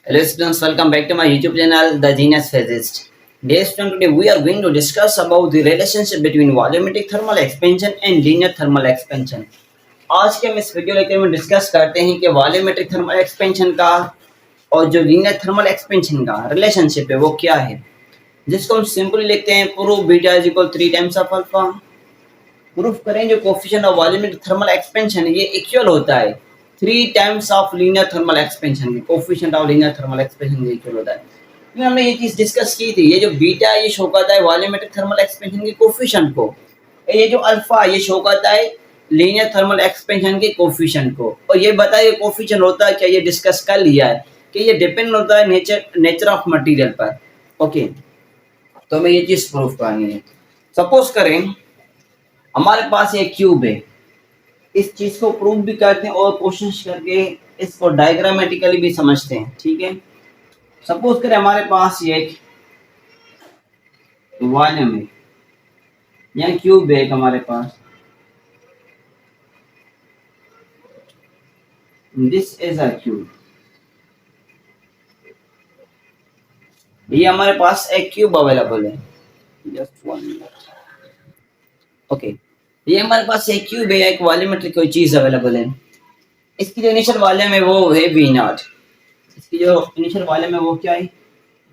Hello students, welcome back to my YouTube channel, The Genius Physicist. Dear students, today we are going to discuss about the relationship between volumetric thermal expansion and linear thermal expansion. आज के हम इस video lecture में discuss करते हैं कि volumetric thermal expansion का और जो लीनियर थर्मल एक्सपेंशन का रिलेशनशिप है वो क्या है, जिसको हम सिंपली लिखते हैं proof beta is equal 3 times of alpha. Proof करें जो coefficient of volumetric thermal expansion है ये इक्वल होता है 3 times of linear thermal expansion के। Coefficient of linear thermal expansion equal होता है। तो हमने ये चीज डिस्कस की थी, ये जो बीटा है ये शो करता है वॉल्यूमेट्रिक थर्मल एक्सपेंशन के कोफिशिएंट को, ये जो अल्फा ये शो करता है लीनियर थर्मल एक्सपेंशन के कोफिशिएंट को। और ये बताइए कोफिशिएंट होता है क्या, ये डिस्कस कर लिया है कि ये डिपेंड होता है नेचर ऑफ मटेरियल पर। ओके, तो हमें ये चीज प्रूफ करनी है। सपोज करें हमारे पास एक क्यूब है, इस चीज को प्रूव भी करते हैं और कोशिश करके इसको डायग्रामेटिकली भी समझते हैं। ठीक है, सपोज करें हमारे पास ये एक वॉल्यूम है या क्यूब है एक हमारे पास, दिस इज अ क्यूब। ये हमारे पास एक क्यूब अवेलेबल है, जस्ट 1 मिनट। ओके, ये हमारे पास एक क्यूब है, एक वॉल्यूमेट्रिक कोई चीज अवेलेबल है। इसकी जो इनिशियल वॉल्यूम है वो है वी नॉट। इसकी जो इनिशियल वॉल्यूम है वो क्या है,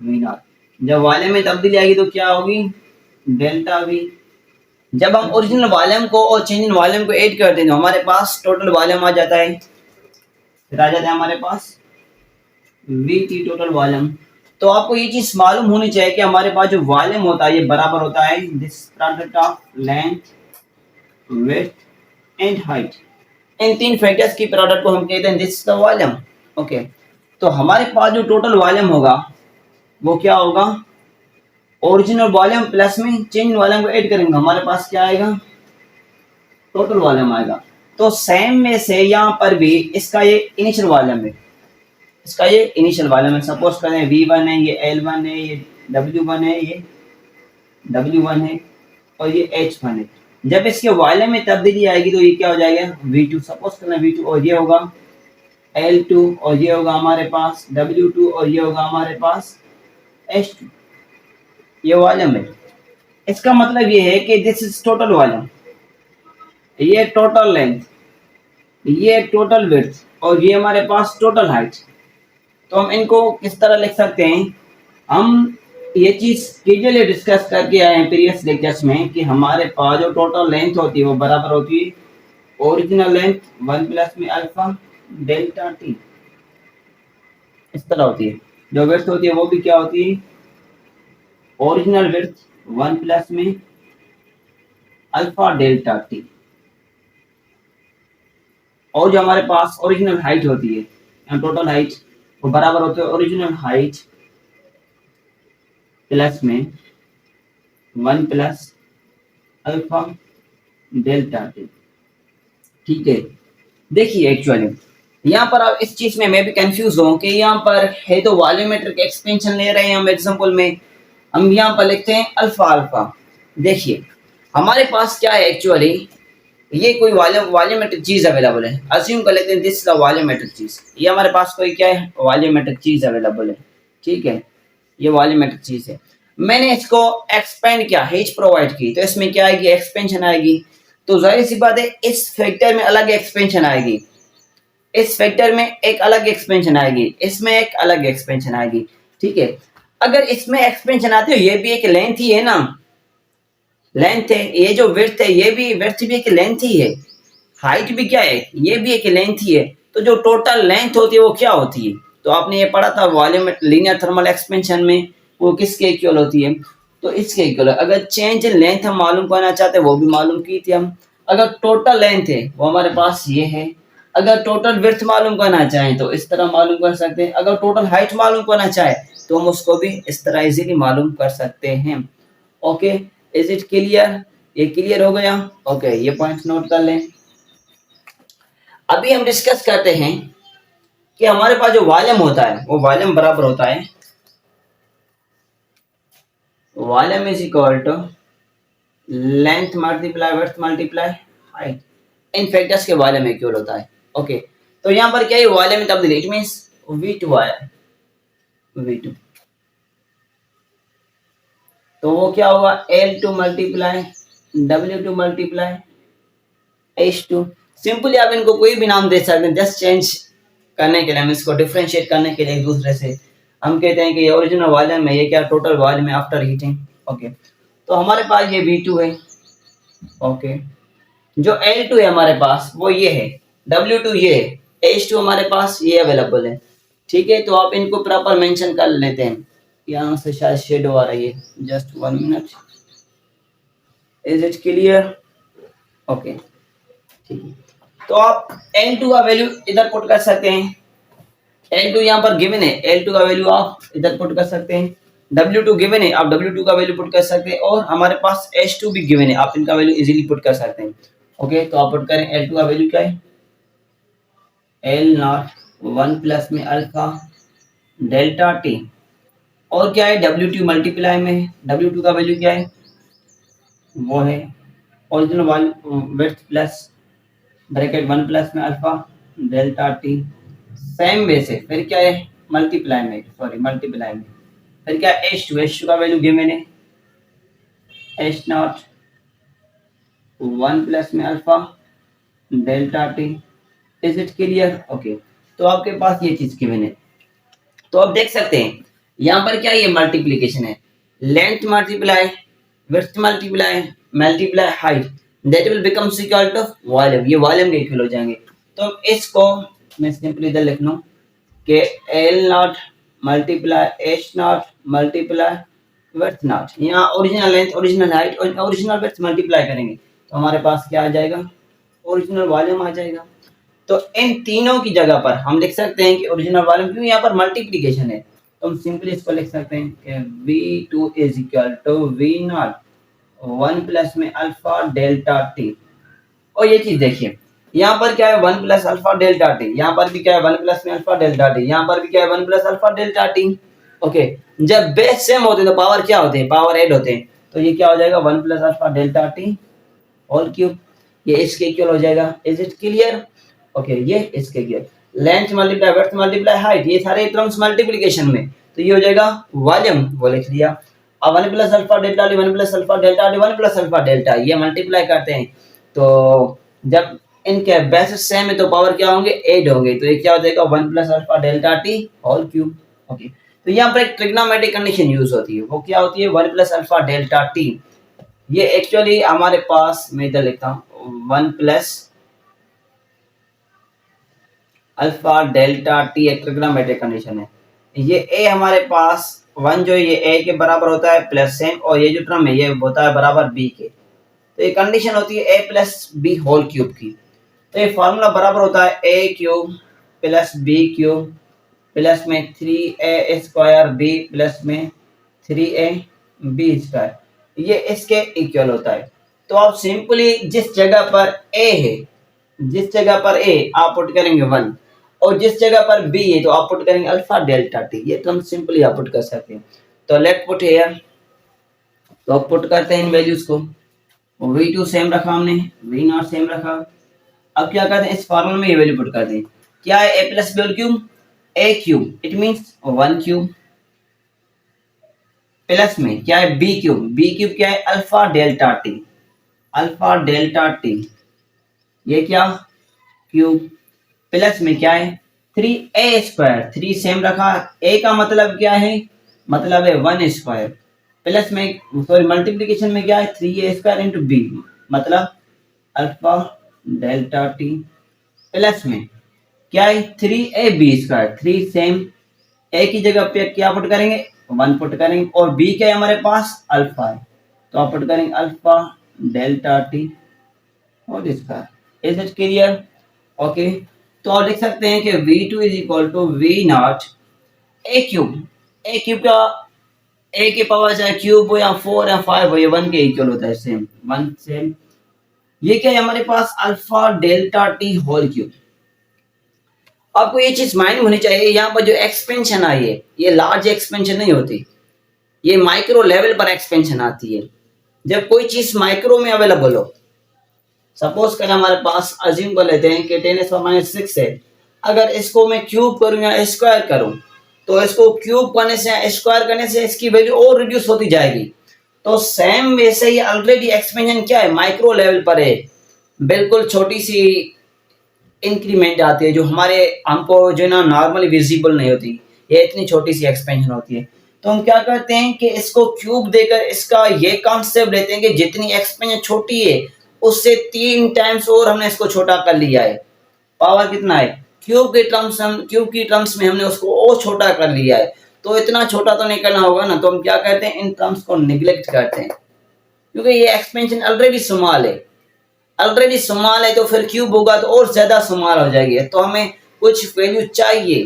वी नॉट। जब वॉल्यूम में तब्दीली आएगी तो क्या होगी, डेल्टा वी। जब हम ओरिजिनल वॉल्यूम को और चेंज इन वॉल्यूम को ऐड करते हैं तो हमारे पास टोटल वॉल्यूम आ जाता है, फिर आ जाता है हमारे पास वी टी टोटल वॉल्यूम। तो आपको ये चीज मालूम होनी चाहिए कि हमारे पास जो वॉल्यूम होता है ये बराबर होता है this product of length, width and height. इन तीन फैक्टर्स की प्रोडक्ट को हम कहते हैं this is the volume. Okay, तो हमारे पास जो टोटल वॉल्यूम होगा वो क्या होगा, ओरिजिनल वॉल्यूम प्लस में चेंज वॉल्यूम को ऐड करेंगे, हमारे पास क्या आएगा, टोटल वॉल्यूम आएगा। तो सेम में से यहाँ पर भी इसका ये इनिशियल वॉल्यूम है, इसका ये इनिशियल वॉल्यूम है। सपोज करें V1 है, ये L1 है, ये W1 है, ये W1 है और ये H1 है। जब इसके वॉल्यूम में तब्दीली आएगी तो ये क्या हो जाएगा, V2। सपोज करें V2 और ये होगा L2 और ये होगा हमारे पास W2 और ये होगा हमारे पास H2। ये वॉल्यूम है। इसका मतलब ये है कि दिस इज टोटल वॉल्यूम, ये टोटल लेंथ, ये टोटल विड्थ और ये हमारे पास टोटल हाइट। तो हम इनको किस तरह लिख सकते हैं, हम ये चीज क्लियरली डिस्कस करके आए हैं प्रीवियस लेक्चर्स में कि हमारे पास जो टोटल लेंथ होती है वो बराबर होती है ओरिजिनल लेंथ 1 प्लस में अल्फा डेल्टा टी, इस तरह होती है। जो विड्थ होती है वो भी क्या होती है, ओरिजिनल विड्थ 1 प्लस में अल्फा डेल्टा टी। और जो हमारे पास ओरिजिनल हाइट होती है, टोटल हाइट, वो बराबर होते हैं ओरिजिनल हाइट प्लस में 1 प्लस अल्फा डेल्टा टी। ठीक है, देखिए एक्चुअली यहाँ पर आप इस चीज में मैं भी कंफ्यूज हूँ कि यहाँ पर है तो वॉल्यूमेट्रिक एक्सपेंशन ले रहे हैं हम एग्जांपल में, हम यहाँ पर लिखते हैं अल्फा अल्फा। देखिए हमारे पास क्या है एक्चुअली, ये कोई वॉल्यूमेट्रिक चीज अवेलेबल है, अज्यूम कर लेते हैं दिस इज द वॉल्यूमेट्रिक चीज। ये हमारे पास कोई क्या है, वॉल्यूमेट्रिक चीज अवेलेबल है। ठीक है, ये वॉल्यूमेट्रिक चीज है। मैंने इसको एक्सपेंड किया, हिच प्रोवाइड की, तो इसमें क्या आएगी, एक्सपेंशन आएगी। तो जाहिर सी बात है इस फैक्टर में अलग एक्सपेंशन आएगी, इस फैक्टर में एक अलग एक्सपेंशन आएगी, इसमें एक अलग एक्सपेंशन आएगी। ठीक है, अगर इसमें एक्सपेंशन आती है, ये भी एक लेंथ ही है ना, लेंथ है। ये जो विड्थ है, ये भी विड्थ भी एक लेंथ ही है। हाइट भी क्या है, ये भी एक लेंथ ही है। तो जो टोटल लेंथ होती है वो क्या होती है, तो आपने ये पढ़ा था वॉल्यूम लीनियर थर्मल एक्सपेंशन में, वो किसके इक्वल होती है, तो इसके इक्वल। अगर चेंज इन लेंथ हम मालूम करना चाहते हैं वो भी मालूम की थी हम। अगर टोटल लेंथ है वो हमारे पास ये है, अगर टोटल विड्थ मालूम करना चाहें तो इस तरह मालूम कर सकते हैं, अगर टोटल हाइट मालूम करना चाहे तो हम उसको भी इस तरह इजीली मालूम कर सकते हैं। ओके, इज इट क्लियर, ये क्लियर हो गया। ओके, ये पॉइंट्स नोट कर लें। अभी हम डिस्कस करते हैं कि हमारे पास जो वॉल्यूम होता है वो वॉल्यूम बराबर होता है, volume is equal to length multiply width multiply height. इन फैक्टर्स के वॉल्यूम इक्वल होता है। ओके, तो यहाँ पर क्या है, वॉल्यूम में तब्दीली, इट मींस V2 आया, V2, तो वो क्या होगा L2 multiply W2 multiply H2। Simply आप इनको कोई भी नाम दे सकते हैं, जस्ट चेंज करने के लिए, हम इसको डिफरेंशिएट करने के लिए एक दूसरे से हम कहते हैं कि ये ओरिजिनल वॉल्यूम है, ये क्या टोटल वॉल्यूम है आफ्टर हीटिंग। ओके, तो हमारे पास ये V2 है। ओके, जो L2 है हमारे पास वो ये है, W2 ये है, H2 हमारे पास ये अवेलेबल है। ठीक है, तो आप इनको प्रॉपर मेंशन कर लेते हैं। यहाँ से शायद शेडो आ रही है, just 1 minute. Is it clear? Okay, ठीक है, तो आप L2 का वैल्यू इधर पुट कर सकते हैं। L2 यहाँ पर गिवन है, L2 का वैल्यू आप इधर पुट कर सकते हैं। W2 गिवन है, आप W2 का वैल्यू पुट कर सकते हैं, और हमारे पास H2 भी गिवन है, आप इनका वैल्यू इजीली पुट कर सकते हैं। ओके, तो आप पुट करें, L2 का वैल्यू क्या है, L नॉट 1 प्लस में अल्फा डेल्टा टी, और क्या है W2 मल्टीप्लाई में है, W2 का वैल्यू क्या है, वो है original width plus bracket 1 plus में alpha delta T. Same way से फिर क्या है मल्टीप्लाई में, फिर क्या H2 का वैल्यू गिवन है H नॉट 1 प्लस में alpha delta T. Is it clear? Okay, तो आपके पास ये चीज गिवन है। तो आप देख सकते हैं यहाँ पर क्या ये मल्टीप्लीकेशन है, length multiply width multiply height, that will becomes equal to volume, ये वॉल्यूम के इक्वल हो जाएंगे। तो इसको मैं सिंपली इधर लिख लूं कि L not multiply H not multiply width not, यहाँ ओरिजिनल लेंथ ओरिजिनल हाइट और ओरिजिनल विड्थ मल्टीप्लाई करेंगे तो हमारे पास क्या आ जाएगा, ओरिजिनल वॉल्यूम आ जाएगा। तो इन तीनों की जगह पर हम लिख सकते हैं कि ओरिजिनल वॉल्यूम, क्यों यहाँ पर मल्टीप्लीकेशन है, तो हम सिंपली इसको लिख सकते हैं कि V2 is equal to V not 1 plus में अल्फा डेल्टा टी। और ये चीज देखिए, यहाँ पर क्या है 1 प्लस अल्फा डेल्टा टी, यहाँ पर भी क्या है 1 प्लस में अल्फा डेल्टा टी, यहाँ पर भी क्या है 1 plus alpha delta T. Okay, जब बेस सेम होते हैं तो पावर क्या होते हैं, पावर ऐड होते हैं, तो ये क्या हो जाएगा 1 plus alpha delta T whole cube, ये इसके इक्वल हो जाएगा। Is it clear? ओके, ये इसके equal, length multiply width multiply height, ये सारे टर्म्स मल्टीप्लिकेशन में, तो ये हो जाएगा वॉल्यूम, वो लिख लिया। अब 1 plus alpha delta T 1 plus alpha delta T 1 plus alpha delta, ये मल्टीप्लाई करते हैं, तो जब इनके बेसिस सेम है तो पावर क्या होंगे, ऐड होंगे, तो ये क्या हो जाएगा 1 plus alpha delta T whole cube. Okay, तो यहाँ पर एक ट्रिग्नोमेट्रिक कंडीशन यूज होती है, वो क्या होती है 1 प्लस अल्फा डेल्टा टी, ये एक्चुअली हमारे पास, मैं इधर लिखता हूँ 1 प्लस अल्फा डेल्टा टी एक ट्रिग्नोमेट्रिक कंडीशन है। ये ए हमारे पास 1 जो ये ए के बराबर होता है प्लस सेम, और ये जो टर्म है ये होता है बराबर बी के, तो ये कंडीशन होती है a plus B whole cube की। तो ये फार्मूला बराबर होता है a cube plus b cube plus में 3a स्क्वायर बी प्लस में 3a बी स्क्वायर, ये इसके इक्वल होता है। तो आप सिंपली जिस जगह पर ए है, जिस जगह पर ए आप पुट करेंगे 1, और जिस जगह पर बी है तो आप पुट करेंगे अल्फा डेल्टा टी, ये तो हम सिंपली आप पुट कर सकते हैं। तो लेट पुट हियर, तो आप पुट करते हैं इन वैल्यूज को, V2 सेम रखा हमने, V नॉट सेम रखा। अब क्या करते हैं, इस फॉर्मूले में ये वैल्यू पुट करते हैं, क्या है a plus B whole cube, a cube it means 1 cube, plus में क्या है b क्यूब क्या है अल्फा डेल्टा टी, ये क्या क्यूब, प्लस में क्या है 3a स्क्वायर, 3 सेम रखा, a का मतलब क्या है, मतलब है 1 स्क्वायर, प्लस में सॉरी मल्टीप्लिकेशन में क्या है 3a स्क्वायर इंटू बी, मतलब अल्फा डेल्टा टी, प्लस में क्या है 3ab स्क्वायर, 3 सेम, a की जगह पे क्या पुट करेंगे 1 पुट करेंगे, और b क्या है हमारे पास अल्फा है, तो आप पुट करेंगे अल्फा डेल्टा टी और square. Is it clear? Okay, तो आप लिख सकते हैं कि V2 is equal to V not a cube का a के पावर चाहे क्यूब हो या 4 या 5 हो, ये 1 के इक्वल होता है, सेम 1 सेम, ये क्या है हमारे पास alpha delta T whole cube. आपको ये चीज माइंड होनी चाहिए, यहाँ पर जो एक्सपेंशन आई है ये लार्ज एक्सपेंशन नहीं होती, ये माइक्रो लेवल पर एक्सपेंशन आती है। जब कोई चीज माइक्रो में अवेलेबल हो, सपोज करें हमारे पास अज्यूम कर लेते हैं कि 10⁻⁶ है, अगर इसको मैं क्यूब करूं या स्क्वायर करूं तो इसको क्यूब करने से, स्क्वायर करने से इसकी वैल्यू और रिड्यूस होती जाएगी। तो सेम वैसे ही ऑलरेडी एक्सपेंशन क्या है, माइक्रो लेवल पर है, बिल्कुल छोटी सी इंक्रीमेंट आती है जो हमारे हमको जो है ना नॉर्मली विजिबल नहीं होती, ये इतनी छोटी सी एक्सपेंशन होती है। तो हम क्या करते हैं कि इसको क्यूब देकर इसका ये कॉन्सेप्ट लेते हैं कि जितनी एक्सपेंशन छोटी है उससे 3 टाइम्स और हमने इसको छोटा कर लिया है। पावर कितना है, क्यूब की टर्म्स में हमने उसको और छोटा कर लिया है, तो इतना छोटा तो नहीं करना होगा ना, तो हम क्या करते हैं, इन टर्म्स को निग्लेक्ट करते हैं, क्योंकि ये एक्सपेंशन ऑलरेडी स्मॉल है तो फिर क्यूब होगा तो और ज्यादा स्मॉल हो जाएगी। तो हमें कुछ वैल्यू चाहिए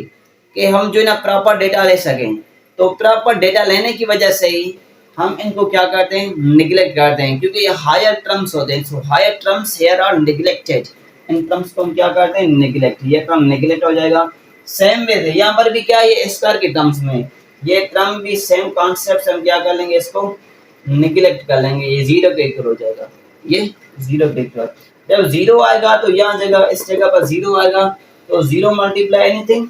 कि हम जो है ना प्रॉपर डेटा ले सकें। तो प्रॉपर डेटा लेने की वजह से ही हम इनको क्या करते हैं, निग्लेक्ट करते हैं, क्योंकि ये हायर टर्म्स होते हैं। So higher terms here are neglected, इन टर्म्स को हम क्या करते हैं, निग्लेक्ट, ये टर्म निग्लेक्ट हो जाएगा। सेम वे यहाँ पर भी क्या है, ये स्क्वायर के टर्म्स में ये टर्म भी सेम कॉन्सेप्ट, हम क्या कर लेंगे, इसको निग्लेक्ट कर लेंगे, ये जीरो के इक्वल हो जाएगा, ये जीरो के इक्वल। जब जीरो आएगा तो यहाँ जगह, इस जगह पर जीरो आएगा, तो zero multiply anything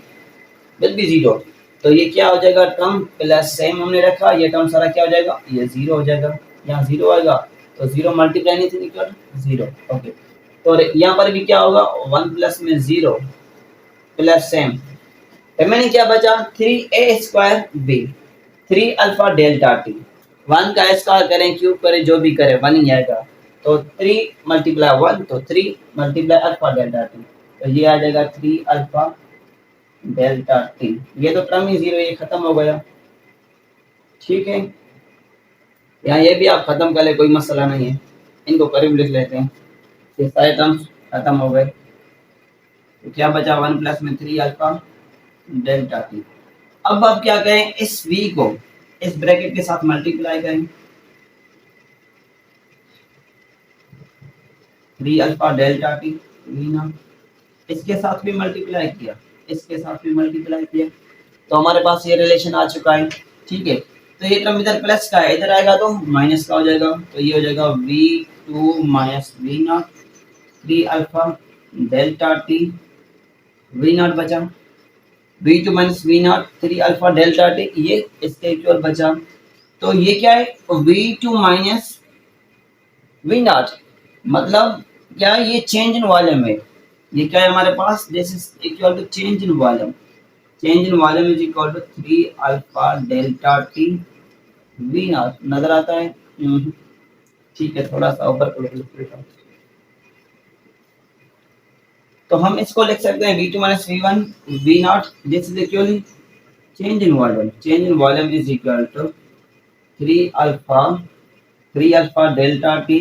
will be zero, तो ये क्या हो जाएगा, टर्म प्लस सेम हमने रखा, ये टर्म सारा क्या हो जाएगा, ये जीरो हो जाएगा। यहाँ जीरो आएगा तो zero multiply anything equal zero, okay. तो यहाँ पर भी क्या होगा, 1 प्लस में जीरो प्लस सेम, रिमेनिंग क्या बचा, 3a² b, 3 alpha delta T. 1 का स्क्वायर करें, क्यूब करें, जो भी करें 1 ही आएगा। तो 3 मल्टीप्लाई 1 तो 3 मल्टीप्लाई अल्फा डेल्टा टी, तो ये आ जाएगा 3 अल्फा डेल्टा टी। ये तो टर्म ही जीरो, ये खत्म हो गया, ठीक है। यहाँ ये भी आप खत्म कर ले, कोई मसला नहीं है, इनको करीब लिख लेते हैं, ये सारे टर्म्स खत्म हो गए। तो क्या बचा, 1 प्लस में 3 अल्फा डेल्टा टी। अब आप क्या करें, इस v को इस ब्रैकेट के साथ मल्टीप्लाई करें, 3 अल्फा डेल्टा टी v ना, इसके साथ भी मल्टीप्लाई किया, इसके साथ भी मल्टीप्लाई किया, तो हमारे पास ये रिलेशन आ चुका है, ठीक है। तो ये टर्म इधर प्लस का है, इधर आएगा तो माइनस का हो जाएगा, तो ये हो जाएगा v2 minus v0, 3 alpha delta T, v0 बचा, v2 minus v0, 3 alpha delta T, ये इसके इक्वल बचा। तो ये क्या है, v2 माइनस v0, मतलब क्या है, ये चेंज इन वॉल्यूम है, ये क्या है हमारे पास, this is equal to change in volume, change in volume is equal to 3 alpha delta T v0, नजर आता है, ठीक है, थोड़ा सा ऊपर को, तो हम इसको लिख सकते हैं v2 minus v1 v0, this is equally change in volume, change in volume is equal to 3 alpha delta T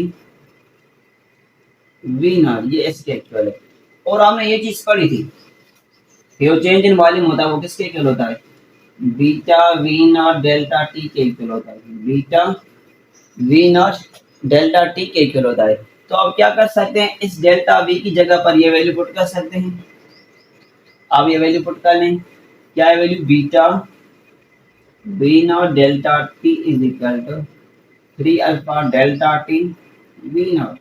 v0, ये इसके इक्वल है। और हमने ये चीज पढ़ी थी कि जो चेंज इन वॉल्यूम होता है वो किसके इक्वल होता है, बीटा v0 डेल्टा टी के इक्वल होता है, बीटा v0 डेल्टा टी के इक्वल होता है। तो अब क्या कर सकते हैं, इस डेल्टा v की जगह पर ये वैल्यू पुट कर सकते हैं, अब ये वैल्यू पुट कर लें, क्या है value, beta v0 delta T is equal to 3 alpha delta T v0,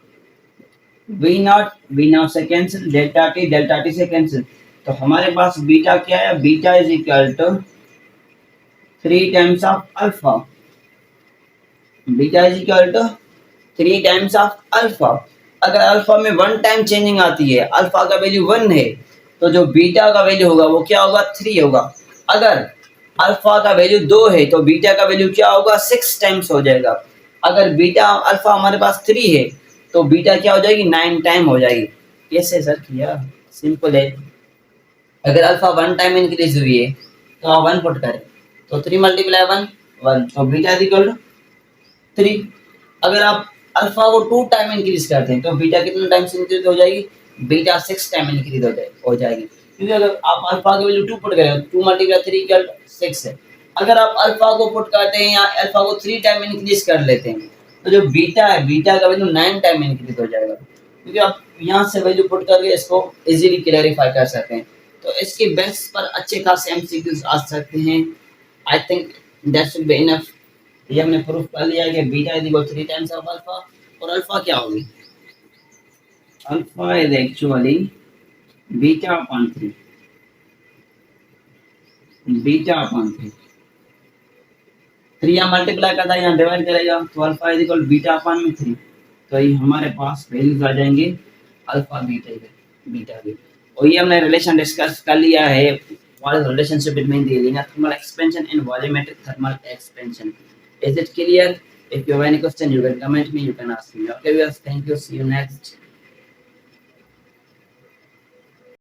v0 से कैंसिल, डेल्टा टी से कैंसिल, तो हमारे पास बीटा क्या है, beta is equal to 3 times of alpha, beta is equal to 3 times of alpha. अगर alpha में 1 time changing आती है, अल्फा का वैल्यू 1 है, तो जो बीटा का वैल्यू होगा वो क्या होगा, 3 होगा। अगर अल्फा का वैल्यू 2 है तो बीटा का वैल्यू क्या होगा, 6 टाइम्स हो जाएगा। अगर बीटा अल्फा हमारे पास 3 है तो बीटा क्या हो जाएगी, 9 टाइम हो जाएगी। कैसे सर किया, सिंपल है, अगर अल्फा 1 टाइम इंक्रीज हुई है तो आप 1 पुट करें, तो 3 मल्टीप्लाई 1 1, तो बीटा इज इक्वल टू 3। अगर आप अल्फा को 2 टाइम इंक्रीज करते हैं तो बीटा कितने टाइम से इंक्रीज हो जाएगी, बीटा 6 टाइम इंक्रीज हो जाएगी, क्योंकि अगर आप अल्फा की वैल्यू 2 पुट करें, 2 मल्टीप्लाई 3 इक्वल 6 है। अगर आप अल्फा को पुट करते हैं या अल्फा को 3 टाइम इंक्रीज कर लेते हैं तो जो बीटा है, बीटा का वैल्यू 9 टाइम इंक्रीज हो जाएगा, क्योंकि आप यहाँ से वैल्यू पुट करके इसको इजीली क्लैरिफाई कर सकते हैं। तो इसके बेस पर अच्छे खासे एमसीक्यूज आ सकते हैं। I think that should be enough. ये हमने प्रूफ कर लिया कि beta is equal 3 times of alpha, और अल्फा क्या होगी, alpha is actually beta upon 3, beta upon 3 3 यहाँ मल्टीप्लाई करता है, यहाँ डिवाइड करेगा तो alpha is equal beta upon में 3। तो ये हमारे पास वैल्यूज आ जाएंगे अल्फा बीटा बीटा की। और ये हमने रिलेशन डिस्कस कर लिया है, what is the relationship between the linear thermal expansion and volumetric thermal expansion. Is it clear? If you have any question, you can comment me, you can ask me. Okay, viewers, thank you. See you next.